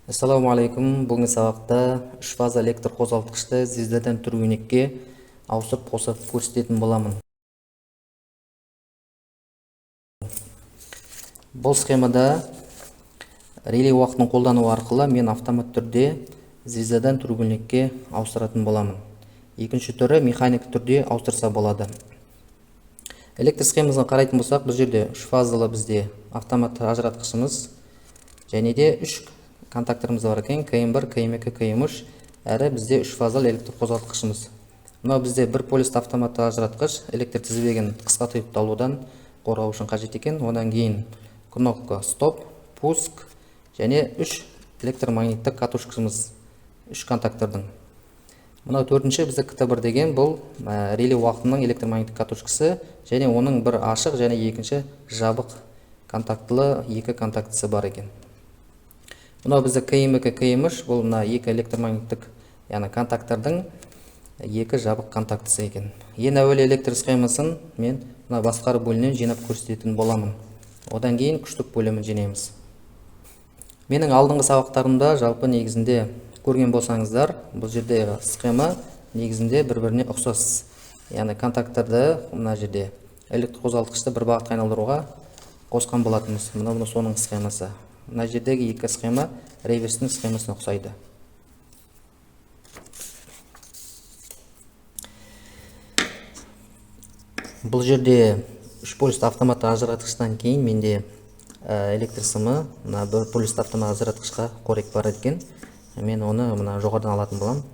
Ассаламу алейкум. Бүгінгі сабақта 3 фаза электр қозғалтқышты звездадан турбинекке ауыстырып қосып көрсететін боламын. Бұл схемада реле уақытын қолдану арқылы мен автомат түрде звездадан турбинекке ауыстыратын боламын. Екінші түрі механик түрде ауыстырса болады. Электр схемасын қарайтын болсақ, бұл жерде 3 фазалы бізде автомат ажыратқышымыз және де 3 контакторымыз бар екен, КМ1, КМ2, КМ3, әрі бізде 3 фазалы электр қозғалтқышымыз. Мынау бізде бір полюсті автоматты ажыратқыш электр тізбегін қысқа тұйықталудан қорғау үшін қажет екен. Одан кейін кнопка стоп, пуск және 3 электромагниттік катушкамыз 3 контактордың. Мынау төртінші бізде КТ1 деген бұл реле уақытының электромагниттік катушкасы және оның бір ашық және екінші жабық контактылы 2 контактысы бар екен. Мынау бізде КМ2, КМ3, бұл мына 2 электромагниттік, яғни контактордың 2 жабық контактысы екен. Ең әуелі электр схемасын мен мына басқару бөлімінен жинап көрсететін боламын. Одан кейін күштік бөлімін жинаймыз. Менің алдыңғы сабақтарымда жалпы негізінде көрген болсаңыздар, бұл жерде схема негізінде бір-біріне ұқсас. Яғни контакторды мына жерде электр қозғалтқышты бір бағытқа айналдыруға қосқан болатынбыз. Мына соның схемасы. Мына жердегі 2 схема реверстің схемасына ұқсайды. Бұл жерде 3 полюсті автоматты ажыратқыштан кейін менде электр сымы мына бір полюсті автомат ажыратқышқа қорек бар екен. Мен оны мына жоғарыдан алатын боламын.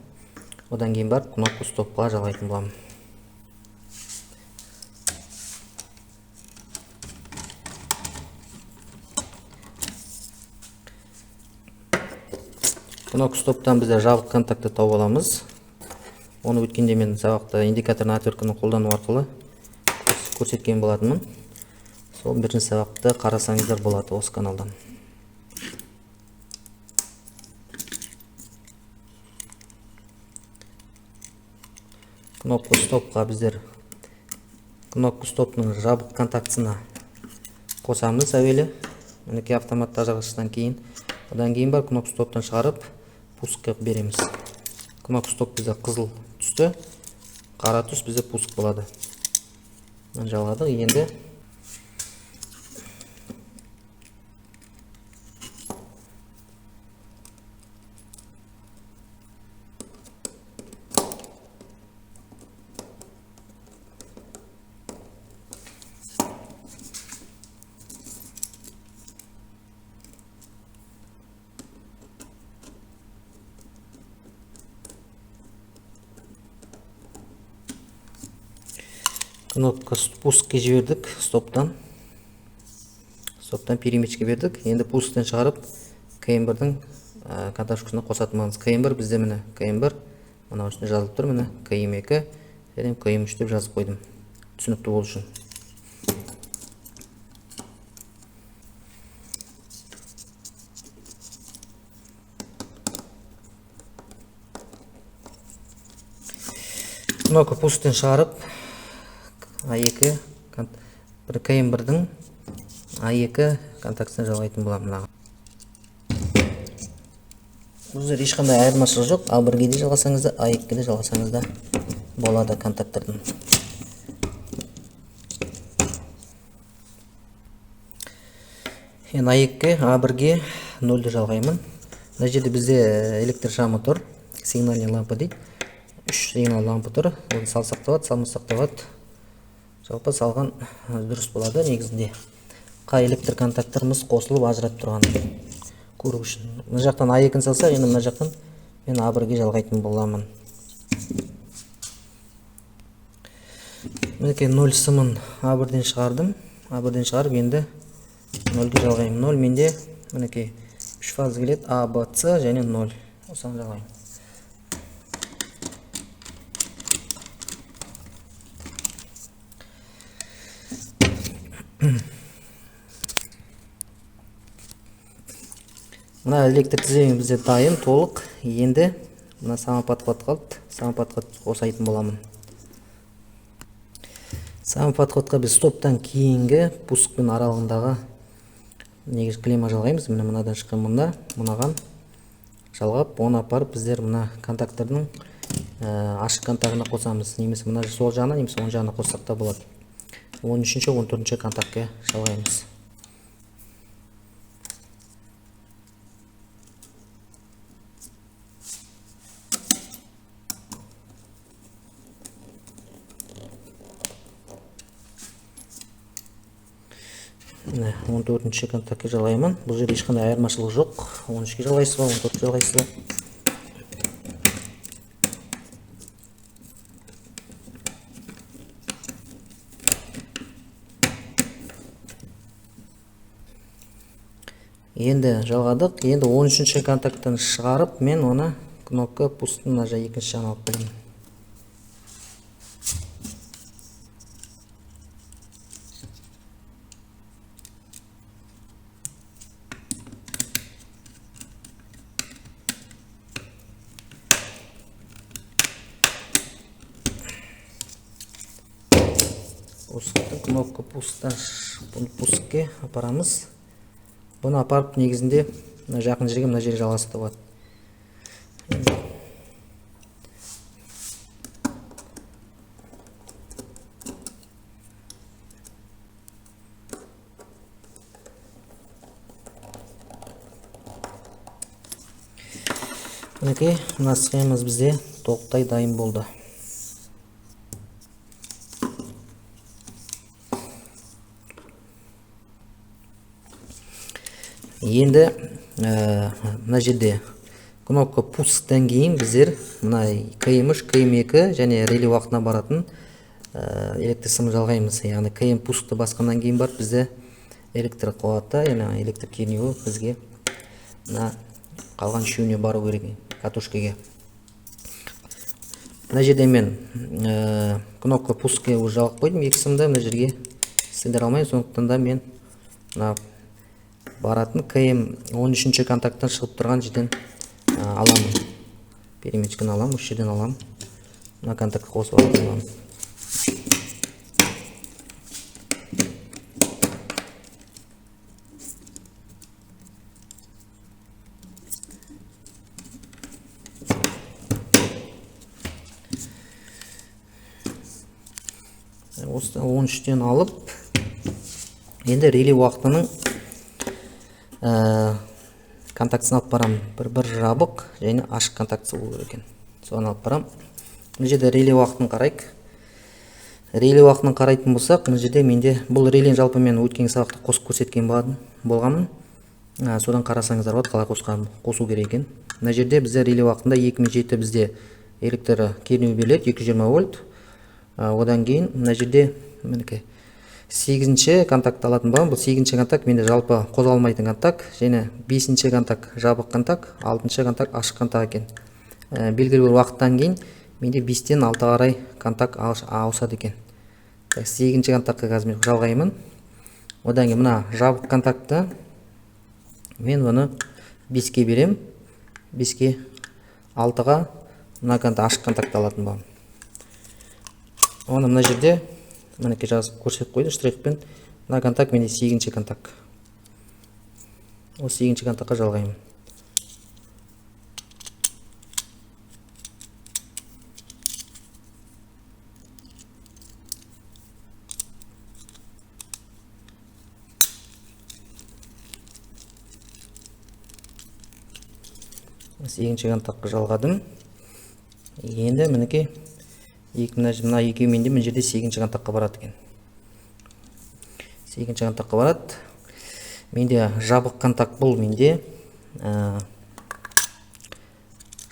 Одан кейін барып кнопка стопқа жалғайтын боламын. Кнопка стоптан бізде жабық контакты тауып аламыз. Оны өткенде мен сабақта индикаторный отвертканы қолдану арқылы көрсеткен болатынмын. Сол бірінші сабақты қарасаңыздар болады осы каналдан. Кнопка стопқа біздер кнопка стоптың жабық контактысына қосамыз әуелі. Мінекей автоматты ажыратқыштан кейін. Одан кейін бар кнопка стоптан шығарып пускқа береміз. Кнопка стоп бізде қызыл түсті, қара түс бізде пуск болады. Жалғадық. Енді кнопка пускке жібердік, стоптан перемечке бердік. Енді пусктен шығарып КМ1-дің катушкасына қосатынымыз. КМ1 бізде міне КМ1, мына үстіне жазылып тұр, міне КМ2 және КМ3 деп жазып қойдым, түсінікті болу үшін. Кнопка пусктен шығарып А2 бір КМ1-дің А2 контактысына жалғайтын боламын. Бұл жерде ешқандай айырмашылық жоқ. А1-ге де жалғасаңыз да, А2-ге де жалғасаңыз да болады контактордың. Енді А2-ге, А1-ге 0-ді жалғаймын. Мына жерде бізде электр шамы тұр, сигнальный лампа дейді. 3 сигнал лампа тұр. Оны салсақ та болады, салмасақ та болады. Жалпы салған дұрыс болады негізінде. Қай электр контакторымыз қосылып ажыратып тұрған көру үшін. Мына жақтан А2-ні салсақ, енді мына жақтан мен А1-ге жалғайтын боламын. Мінекей 0 сымын А1-ден шығардым. А1-ден шығарып енді 0-ге жалғаймын. 0 менде мінекей 3 фаза келеді, А, Б, С және 0. Осыған жалғаймын. Мына электр тізбегім бізде дайын, толық. Енді мына самоподход қалды. Самоподход қосайтын боламын. Самоподходқа біз стоптан кейінгі пускпен аралығындағы негізгі клемма жалғаймыз. Мына мынадан шыққан мынаған жалғап, оны апарып біздер мына контактордың ашық контагына қосамыз. Немесе мына сол жағына, немесе оң жағына қоссақ та болады. 13-ші, 14-ші контактке жалғаймыз. Міне 14-ші контактке жалғаймын. Бұл жерде ешқандай айырмашылық жоқ. 13-ке жалғайсыз ба, 14-ке жалғайсыз ба. Енді жалғадық. Енді 13-ші контакттан шығарып, мен оны кнопка пусттың мына екінші жағына алып келемін. Кнопка пусттан пустке апарамыз. Бұны апарып негізінде жақын жерге мына жерге жалғастыруға болады. Мінекей, мына схемамыз бізде толықтай дайын болды. Енді мына жерде кнопка пусттан кейін біздер мына KM3, KM2 және реле уақытына баратын электр сымын жалғаймыз. Яғни KM пустты басқаннан кейін барып бізде электр қуаты, яғни электр кернеуі бізге мына қалған үшеуіне бару керек катушкаға. Мына жерде мен кнопка пустке жалғап қойдым, екі сымды мына жерге сендіре алмаймын, сондықтан да мен мына баратын КМ 13-ші контакттан шығып тұрған жерден аламын. Перемечканы аламын, осы жерден аламын. Мына контактқа қосып аламын. Осы 13-тен алып, енді реле уақытының контактысын алып барам. Бір жабық және ашық контактысы болу керек екен. Соған алып барам. Мына жерде реле уақытын қарайық. Реле уақытын қарайтын болсақ, мына жерде менде бұл релені жалпы мен өткен сабақта қосып көрсеткен болғанмын. Содан қарасаңыздар болады, қалай қосу керек екен. Мына жерде бізде реле уақытында 2007 бізде электр кернеуі беріледі 220 вольт. Одан кейін мына жерде мінекей 8-ші контакт алатын болам. Бұл 8-ші контакт менде жалпы қозғалмайтын контакт, және 5-ші контакт жабық контакт, 6-ші контакт ашық контакт екен. Белгілі бір уақыттан кейін менде 5-тен 6-ға қарай контакт ауысады екен. 8-ші контактқа қазір мен жалғаймын. Одан кейін мына жабық контактты мен оны 5-ке берем. 5-ке 6-ға мына контакт ашық контакт алатын болам. Оны мына жерде мінекей жазып көрсетіп қойды штрихпен. Мына контакт менде 8-ші контакт. Осы 8-ші контактқа жалғаймын. Сегізінші контактқа жалғадым. Енді мінекей мына екеуі менде мына жерде 8-ші контактқа барады екен. 8-ші контактқа барады. Менде жабық контакт бұл менде.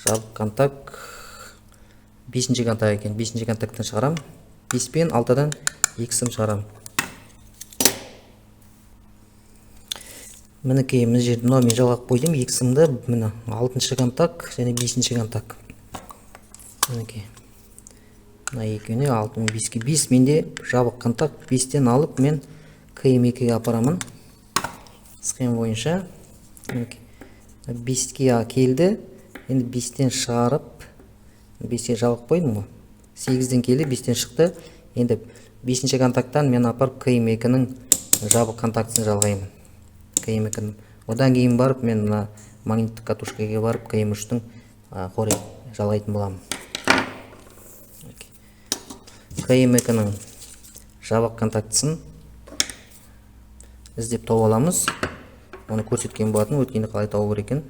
Жабық контакт 5-ші контакт екен. 5-ші контакттан шығарам. 5 пен 6-дан 2 сым шығарам. Мінекей мына жерде мен жалғап қойдым 2 сымды. Міне 6-ші контакт және 5-ші контакт. Мінекей. Мына екеуіне 6 мен 5-ке 5 менде жабық контакт. 5-тен алып мен KM2-ге апарамын. Схема бойынша 5-ке келді. Енді 5-тен шығарып 5-ке жабық қойдым ғой. 8-ден келді, 5-тен шықты. Енді 5-ші контакттан мен апарып KM2-нің жабық контактысын жалғаймын. KM2-нің. Одан кейін барып мен магниттік катушкаға барып КМ3-тің қоры жалғайтын боламын. КМ2-нің жабық контактысын іздеп тауып аламыз. Оны көрсеткен болатын, өткенде қалай табу керек екен.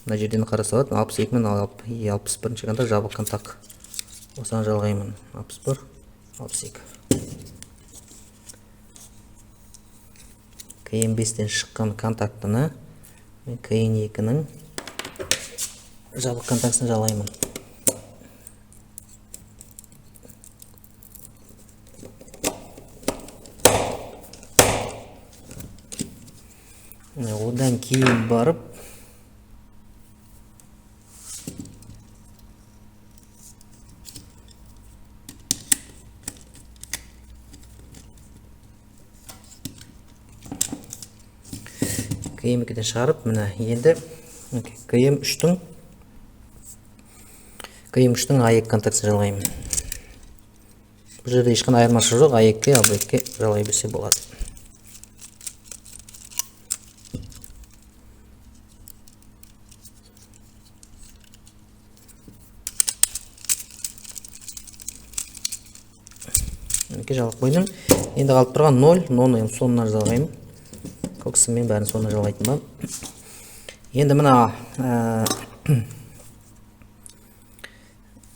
Мына жерден қараса болады. 62 мен 61-ші контакт жабық контакт. Осыны жалғаймын. 61, 62. КМ5-тен шыққан контактыны мен КМ2-нің жабық контактысын жалғаймын. Одан кейін барып КМ2-ден шығарып, міне енді КМ3-тің А2 контактысын жалғаймын. Бұл жерде ешқандай айырмашылық жоқ, А2-ке, А2-ке жалғай берсе болады. Жалғып қойдым. Енді қалып тұрған 0, 0-ны соңына жалғаймын. Көксімен бәрін соңына жалғайтын ба. Енді мына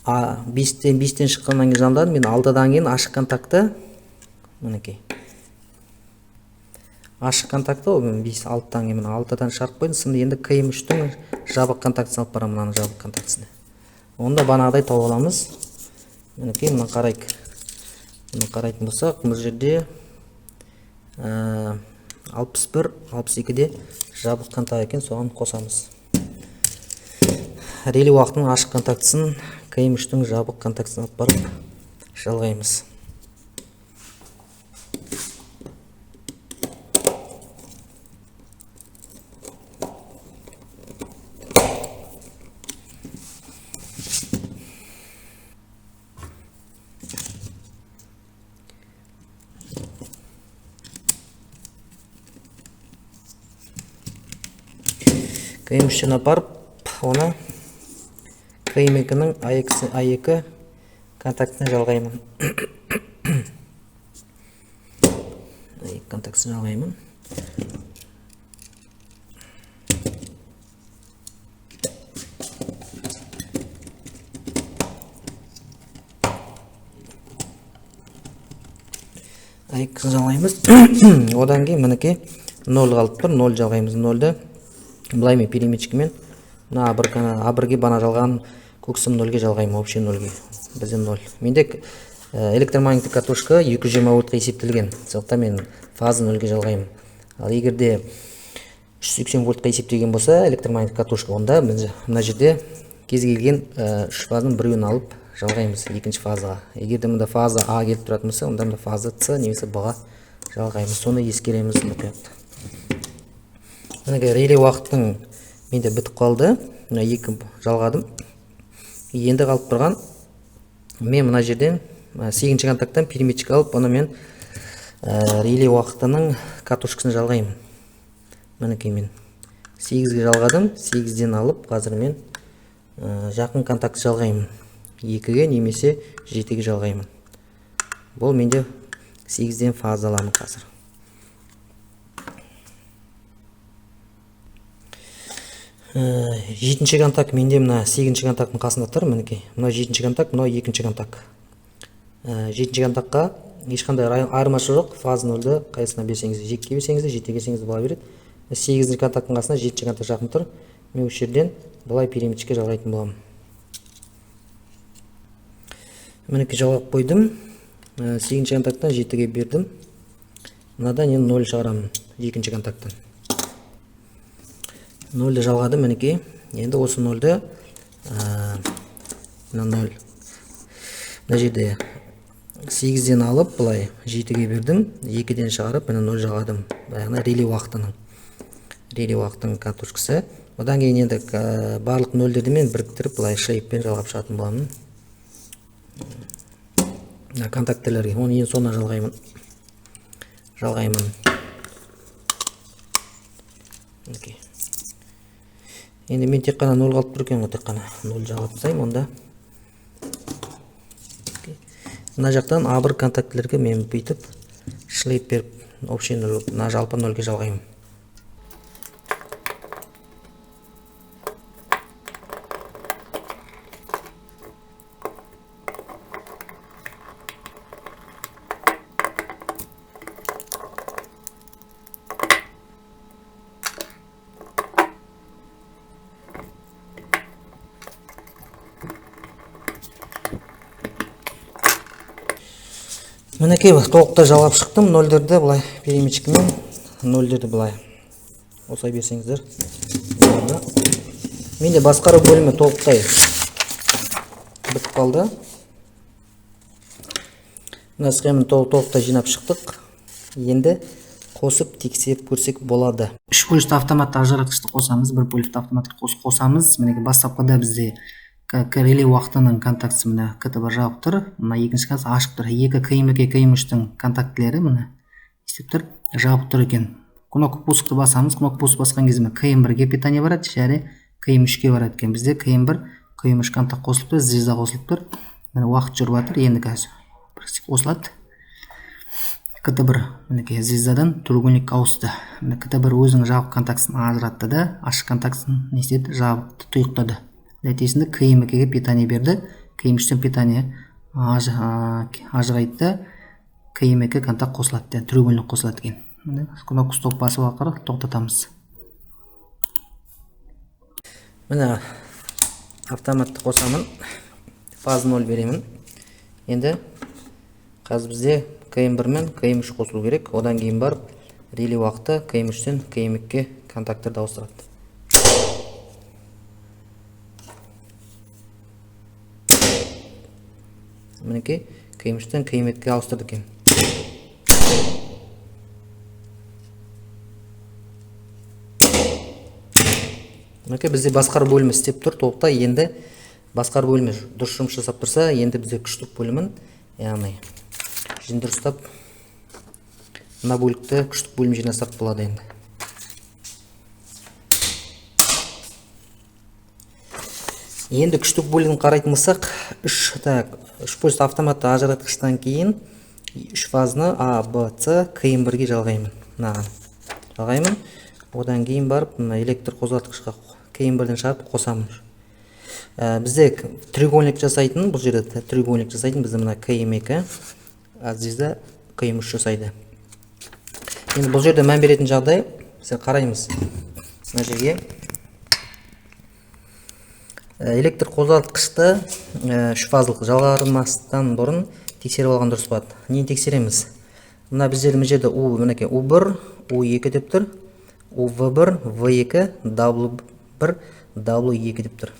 5-тен шыққаннан кейін жалғадым. Мен алдыдан кейін ашық контакты, мінекей. Ашық контакты, мен 5-6-тан кейін 6-дан шығарып қойдым. Сонда енді КМ3-тің жабық контактысын алып барамын, мынаны жабық контактысына. Онда бағанағыдай тауып аламыз. Мінекей, мына қарайық. Бұны қарайтын болсақ, бұл жерде 61, 62-де жабық контакт екен, соған қосамыз. Реле уақытының ашық контактысын КМ3-тің жабық контактысын алып барып жалғаймыз. КМ3-тен апарып, оны КМ2-нің А2 контактысын жалғаймын. А2 контактысын жалғаймын. А2-сын жалғаймыз. Одан кейін мінекей 0 қалып тұр, 0 жалғаймыз. 0-ды былай мен переметчикімен А1-ге бана жалған көксім 0-ге жалғаймын, общий 0-ге. Бізде 0. Менде электромагниттік катушка 220 вольтқа есептелген. Сондықтан мен фазы 0-ге жалғаймын. Ал егерде 380 вольтқа есептелген болса электромагниттік катушка, онда мына жерде кез келген 3 фазының біреуін алып жалғаймыз екінші фазаға. Егерде мұнда фаза А келіп тұратын болса, онда фаза С немесе Б-ға жалғаймыз. Соны ескереміз мұқият. Реле уақыттың менде бітіп қалды. 2 жалғадым. Енді қалып тұрған, мен мына жерден 8-ші контакттан переметчик алып, оны мен реле уақытының катушкасын жалғаймын. Мінекей мен 8-ге жалғадым. 8-ден алып, қазір мен жақын контакт жалғаймын. 2-ге немесе 7-ге жалғаймын. Бұл менде 8-ден фаза аламын қазір. Жетінші контакт менде мына 8-ші контактың қасында тұр, мінекей. Мына 7-ші контакт, мына 2-ші контакт. 7-ші контактқа ешқандай айырмашылық жоқ. Фаза 0-ды қайсына берсеңіз, 2-ге берсеңіз, 7-ге берсеңіз бола береді. 8-ші контактың қасында 7-ші контакт жақын тұр. Мен осы жерден былай переметчикке жалғайтын боламын. Мінекей жалғап қойдым. 8-ші контакттан 7-ге бердім. Мынадан енді 0 шығарамын 2-ші контакттан. 0-ді жалғадым, мінекей. Енді осы 0-ді 0. Мына жерде 8-ден алып, бұлай 7-ге бердім. 2-ден шығарып, міне 0 жалғадым. Баяғына реле уақытының катушкасы. Одан кейін енді барлық 0-дерді мен біріктіріп, бұлай шейппен жалғап шығатын боламын. Контактілерге. Оны ең соңына жалғаймын. Енді мен тек қана 0 қалып тұр екен ғой, тек қана 0 жалап тастаймын онда. Мына жақтан A1 контактілерге мен бүйтіп шлейп беріп, общий 0, мына жалпы 0-ге жалғаймын. Мінекей толықтай жалап шықтым. 0-дерді бұлай перемечкімен, 0-дерді бұлай осылай берсеңіздер. Менде басқару бөлімі толықтай бітіп қалды. Мына схеманы толықтай жинап шықтық. Енді қосып тексеріп көрсек болады. 3 пульсті автоматты ажыратқышты қосамыз, 1 пульсті автоматты қосамыз. Мінекей бастапқыда бізде реле уақытының контактісі мына КТБ жабық тұр, мына екінші контакт ашық тұр. Екі КМ2, КМ3-тің контактілері мына істеп тұр, жабық тұр екен. Кнопка пускты басамыз, кнопка пуск басқан кезде КМ1-ге питание барады, және КМ3-ге барады екен. Бізде КМ1, КМ3 контакт қосылып тұр, звезда қосылып тұр. Мына уақыт жүріп жатыр, енді қазір қосылады. КТ1 мінекей звездадан треугольникке ауысты. Мына КТ1 өзінің жабық контактісін ажыратты да, ашық контактісін не істеді, жабықты тұйықтады. Нәтижесінде КМ2-ге питание берді, КМ3-тен питание ажырайды, КМ2 контакт қосылады, треугольник қосылады екен. Кнопка стоп басып арқылы тоқтатамыз. Міне автоматты қосамын, фаз 0 беремін. Енді қазір бізде КМ1 мен КМ3 қосылу керек, одан кейін барып реле уақыты КМ3-тен КМ2-ге контакттарды ауыстырады. Мінекей КМ3-тен КМ2-ге ауыстырды екен. Мінекей бізде басқару бөлімі істеп тұр, толықтай. Енді басқару бөлімі дұрыс жұмыс жасап тұрса, енді бізде күштік бөлімін, яғни дұрыстап мына бөлікті күштік бөлім жинасақ болады енді. Енді күштік бөлігін қарайтын болсақ, 3 пульсті автоматты ажыратқыштан кейін 3 фазны А, Б, С, КМ1-ге жалғаймын. Одан кейін барып электр қозғалтқышқа КМ1-ден шығарып қосамын. Бізде треугольник жасайтын, бұл жерде треугольник жасайтын бізде мына КМ2, звезда КМ3 жасайды. Енді бұл жерде мән беретін жағдай, біз қараймыз. Мына жерге электр қозғалтқышты 3 фазалық жалғармастан бұрын тексеріп алған дұрыс болады. Нені тексереміз? Мына біздер жерде U1, U2 деп тұр, UV1, V2, W1, W2 деп тұр.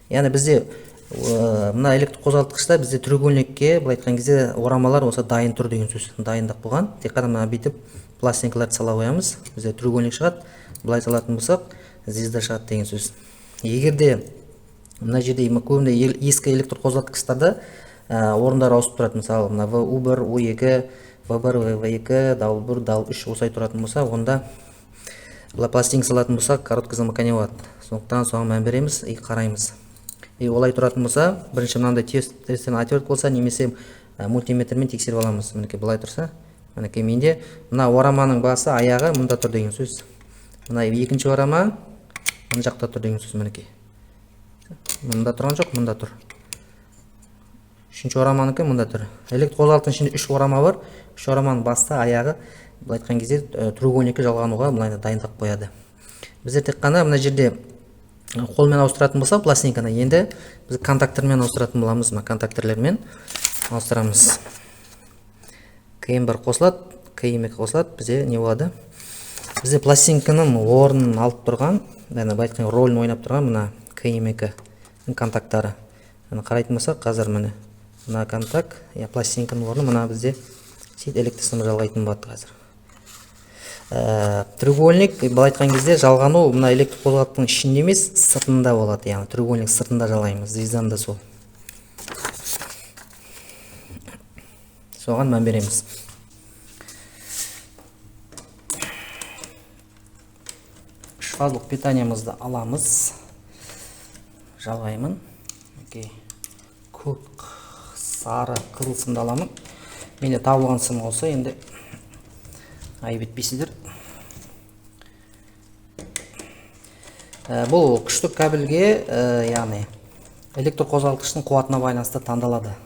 Яғни бізде мына электр қозғалтқышта бізде треугольникке былай айтқан кезде орамалар осы дайын тұр деген сөз. Дайындық болған. Тек қана бүйтіп пластинкаларды сала қоямыз. Бізде треугольник шығады. Былай салатын болсақ, звезда шығады деген сөз. Егерде мына жерде көбінде ескі электр қозғалтқыштарда орындар ауысып тұрады. Мысалы, мына U1, U2, V1, V2, W1, W3 осылай тұратын болса, онда пластинка салатын болса, короткий замыкание болады. Сондықтан соған мән береміз и қараймыз. Олай тұратын болса, бірінші мынандай тесттен отвертка болса, немесе мультиметрмен тексеріп аламыз. Мінекей былай тұрса, мінекей менде мына ораманың басы, аяғы мұнда тұр деген сөз. Мына екінші орама мына жақта тұр деген сөз. Мінекей мұнда тұрған жоқ, мұнда тұр. Үшінші ораманыкі мұнда тұр. Электр қозғалтқыштың ішінде 3 орама бар. 3 ораманың басы, аяғы былай айтқан кезде треугольникке жалғануға былай дайындап қояды. Біздер тек қана мына жерде қолмен ауыстыратын болса пластинканы, енді біз контактормен ауыстыратын боламыз. Контактерлермен ауыстырамыз. КМ1 қосылады, КМ2 қосылады. Бізде не болады? Бізде пластинканың орнын алып тұрған, айтқан ролін ойнап тұрған мына КМ2 контакттары. Қарайтын болсақ, қазір мына контакт, пластинканың орны мына бізде электрсымы жалғайтын болады қазір. Треугольник, былай айтқан кезде жалғану мына электр қозғалтқыштың ішінде емес, сыртында болады. Яғни треугольник сыртында жалғаймыз, звезданы да сол. Соған мән береміз. Үш фазалық питаниямызды аламыз. жалғаймын. Көк, сары, қызыл сымды аламын. Менде табылған сым болса, енді айып етпейсіздер. Бұл күштік кабельге, яғни электр қозғалтқыштың қуатына байланысты таңдалады.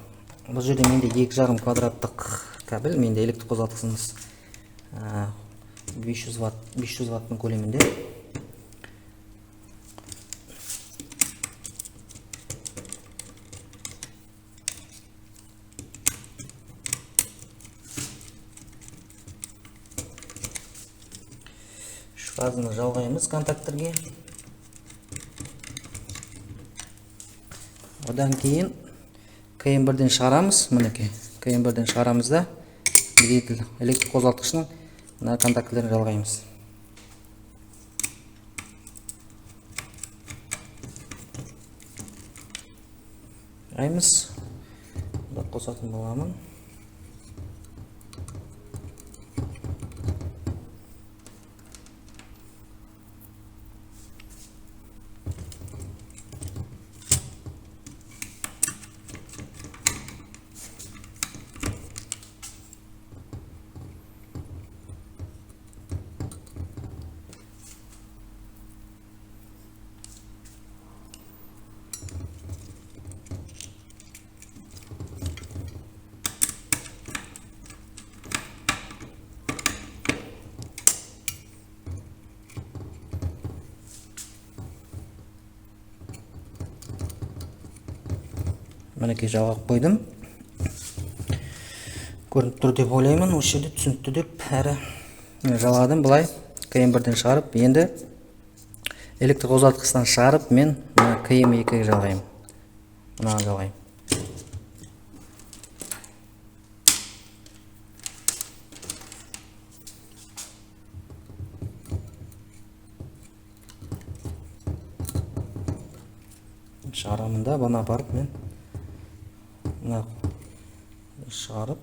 Бұл жерде менде 2,5 квадраттық кабель, менде электр қозғалтқышымыз 500 ваттың көлемінде. Фазаны жалғаймыз контакторге. Одан кейін КМ1-ден шығарамыз. Мінекей, КМ1-ден шығарамыз да двигатель электр қозғалтқышының мына контактілерін жалғаймыз. Жалғаймыз. Бұда қосатын боламын. Мінекей жалғап қойдым. Көрініп тұр деп ойлаймын. Осы жерде түсінікті деп әрі жалғадым. Бұлай КМ1-ден шығарып, енді электр қозғалтқышынан шығарып, мен КМ2-ге жалғаймын. Мынаған жалғаймын. Шығарамында бұны апарып мен шығарып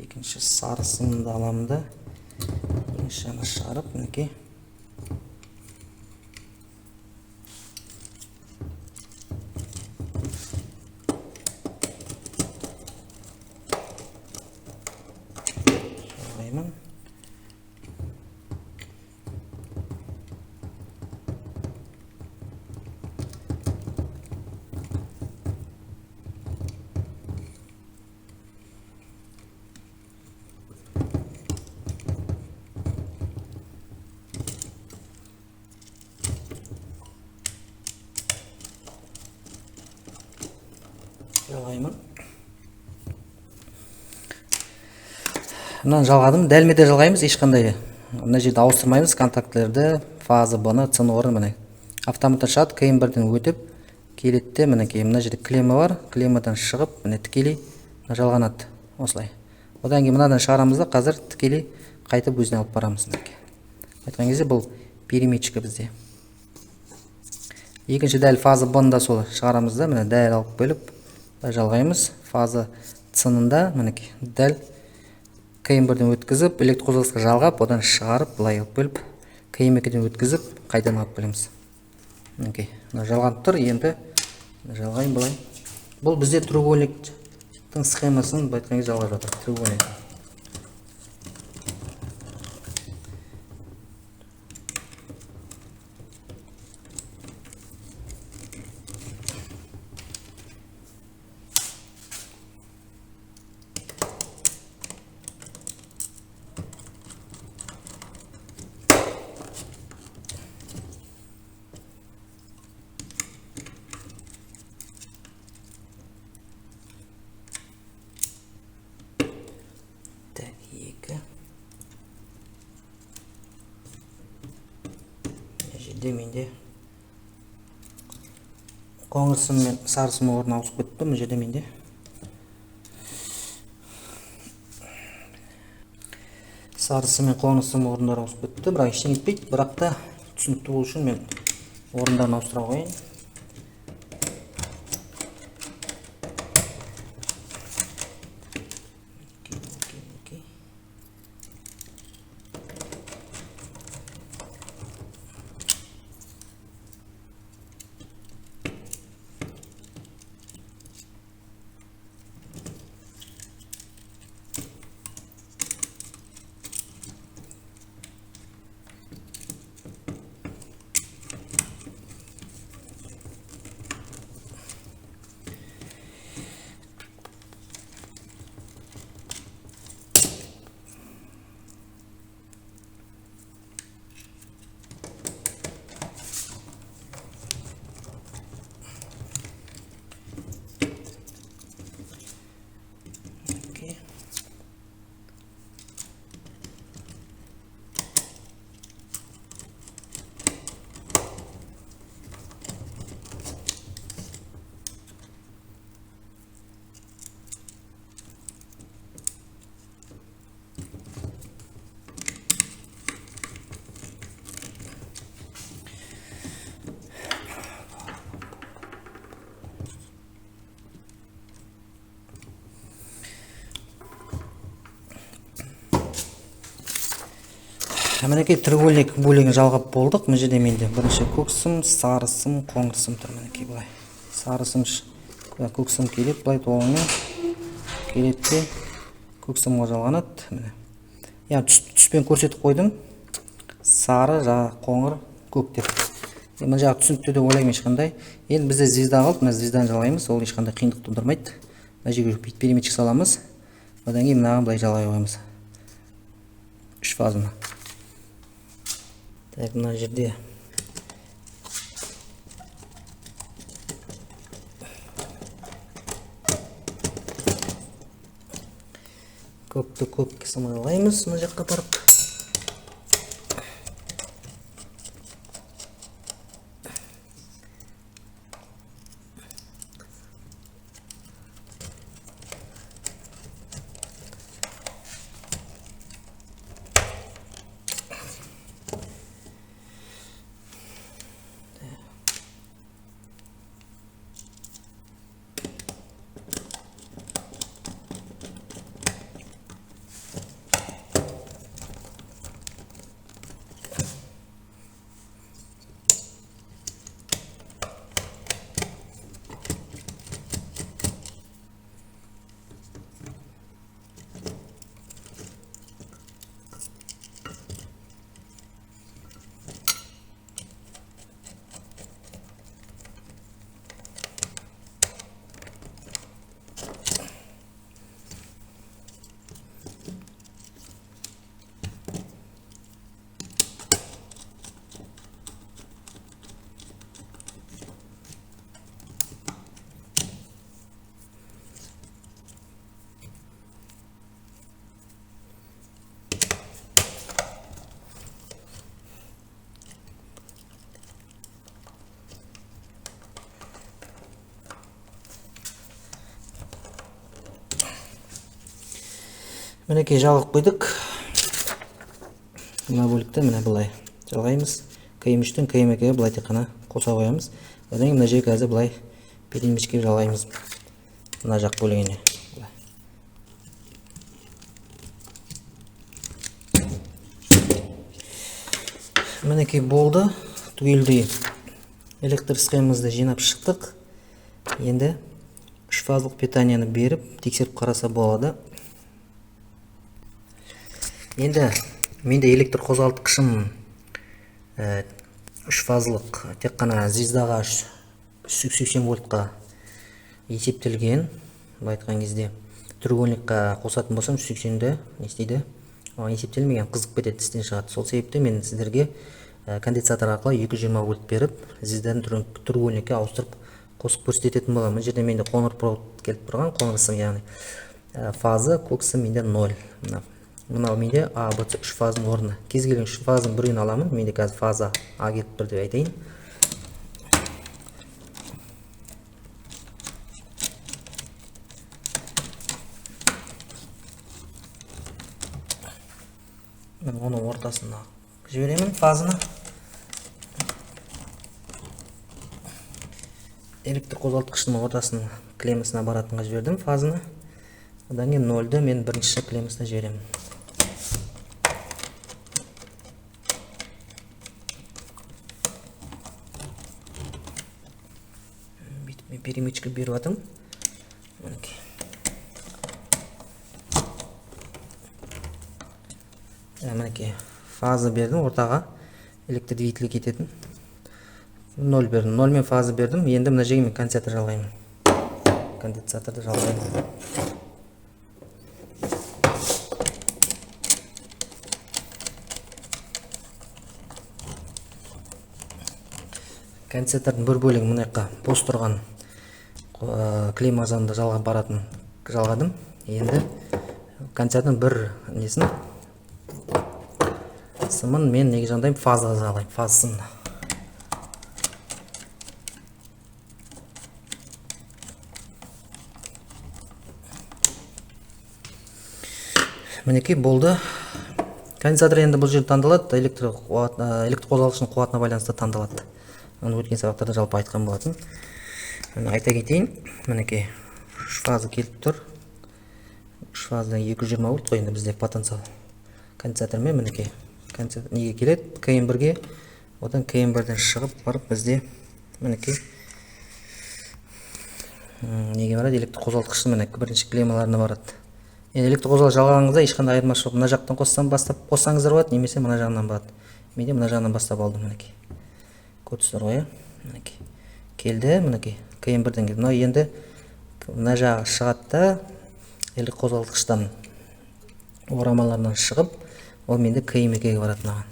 екінші сары сымды аламын да екіншіні шығарып, мінекей жалғаймын. Мынаны жалғадым. Дәлмеде жалғаймыз, ешқандай мына жерде ауыстырмаймыз контактілерді, фазы, бұны, цыны орын. Міне автоматтан шығады, КМ1-ден өтіп келетті. Мінекей мына жерде клемма бар, клеммадан шығып, міне тікелей жалғанады осылай. Одан кейін мынадан шығарамыз да қазір тікелей қайтып өзіне алып барамыз. Айтқан кезде бұл переметчика бізде. Екінші дәл фазы бұнда сол шығарамыз да, міне дәл алып бөліп жалғаймыз. Фазы цынында мінекей дәл КМ1-ден өткізіп, электр қозғалтқышқа жалғап, одан шығарып, былай алып бөліп, КМ2-ден өткізіп, қайдан алып бөлеміз. Мінекей, жалғанып тұр, енді жалғайын былай. Бұл бізде треугольниктің схемасын айтқан кезде жалғап жатыр. Треугольник. Менде қоңыр сым мен сары сым орнына ауысып кетті. Мына жерде менде сары сым мен қоңыр сым орындары ауысып кетті. Бірақ ештеңе етпейді. Бірақ та түсінікті болу үшін мен орындарын ауыстыра қояйын. Мінекей треугольник бөлігін жалғап болдық. Мына жерде менде бірінші көк сым, сары сым, қоңыр сым тұр. Мінекей былай. Сары сым, көк сым келеді, былай толығымен келеді де көк сымға жалғанады. Міне. Яғни түспен көрсетіп қойдым. Сары, қоңыр, көк деп. Мына жағы түсінікті деп ойлаймын ешқандай. Енді бізде звезда қалды. Мына звезданы жалғаймыз. Ол ешқандай қиындық тудырмайды. Мына жерге переметчик саламыз. Одан кейін мынаған былай жалғай қоямыз. 3 фазаны. Так, мына жерде көкті көкке сымайлаймыз, мына жаққа барып. Мінекей жалғып қойдық. Мына бөлікті мына былай жалғаймыз. КМ3-тен КМ2-ге былай тек қана қоса қоямыз. Одан кейін мына жерге қазір былай перемешке жалғаймыз. Мына жақ бөлігіне. Мінекей болды. Түгелдей электр схемамызды жинап шықтық. Енді 3 фазалық питанияны беріп тексеріп қараса болады. Енді менде электр қозғалтқышым 3 фазалық тек қана звездаға 380 вольтқа есептелген. Былай айтқан кезде треугольникқа қосатын болсам 380-ді не істейді? Есептелмеген, қызып кетеді, істен шығады. Сол себепті мен сіздерге конденсатор арқылы 220 вольт беріп, звезданы треугольникке ауыстырып қосып көрсететін боламын. Мына жерде менде қоңыр провод келіп тұрған, қоңыр сым, яғни фазы, көк сым менде 0. Мынау менде А, Б, С 3 фазының орны. Кез келген 3 фазының біреуін аламын. Менде қазір фаза А келіп тұр деп айтайын. Мен оны ортасына жіберемін фазаны. Электр қозғалтқышының ортасының клеммасына баратынға жібердім фазаны. Одан кейін 0-ді мен бірінші клеммасына жіберемін. Мен перемечке беріп атым. Мінекей фаза бердім ортаға, электр двигателі кететін. 0 бердім, 0 мен фаза бердім. Енді мына жерге мен конденсатор жалғаймын. Конденсаторды жалғаймын. Конденсатордың бір бөлігі мына жаққа бос тұрған клемма азанында жалғап баратын жалғадым. Енді конденсатордың бір несін сымын мен неге жандайым, фазаға жалғаймын, фаза сымына. Мінекей болды. Конденсатор енді бұл жерде таңдалады, электр қозғалтқышының қуатына байланысты таңдалады. Оны өткен сабақтарда жалпы айтқан болатын. Айта кетейін, мінекей 3 фаза келіп тұр. 3 фазадан 220 вольт қой, енді бізде потенциал. Конденсатормен мінекей неге келеді, КМ1-ге, одан КМ1-ден шығып барып бізде мінекей неге барады, электр қозғалтқышы мінекей бірінші клеммаларына барады. Енді электр қозғалғыш алғаныңызда ешқандай айырмашылық, мына жақтан бастап қоссаңыздар болады, немесе мына жағынан болады. Менде мына жағынан бастап алдым мінекей. Көрдіңіздер ғой, мінекей. Келді, мінекей, КМ1-ден келді. Мынау енді мына жағы шығады да, электр қозғалтқыштан орамаларынан шығып, ол менде КМ2-ге барады маған.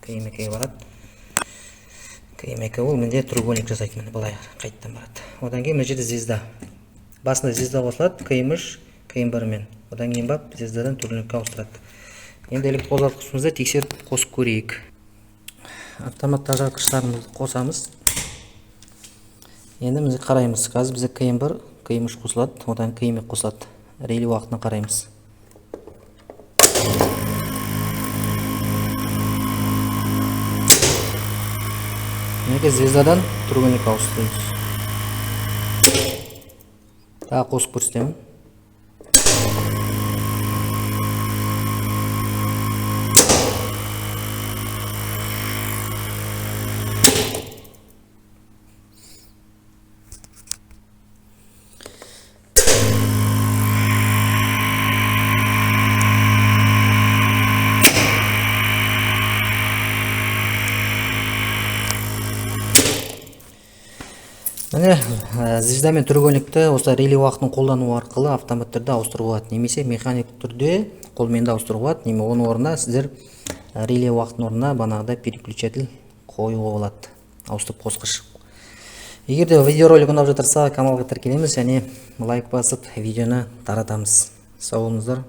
КМ2-ге барады. КМ2 ол менде треугольник жасайды, міне былай қайттан барады. Одан кейін мына жерде звезда. Басында звезда қосылады, КМ3, КМ1-мен. Одан кейін бап звездадан треугольникке ауыстырады. Енді электр қозғалтқышымызды тексеріп қосып көрейік. Автоматты ажыратқыштарымызды қосамыз. Енді біз қараймыз. Қазір бізде КМ1, КМ3 қосылады, одан КМ2 қосылады. Реле уақытына қараймыз. Мінекей звездадан треугольникке ауыстырамыз. Тағы қосып көрсетемін. Міне, звезда мен треугольникті осы реле уақытын қолдану арқылы автомат түрде ауыстыруға болады. Немесе механик түрде қолмен ауыстыруға болады. Немесе оның орнына сіздер реле уақытын орнына банағыда переключатель қоюға болады. Ауыстырып қосқыш. Егер де видеоролик ұнап жатырса, каналға тіркелеміз және лайк басып видеоны таратамыз. Сау болыңыздар.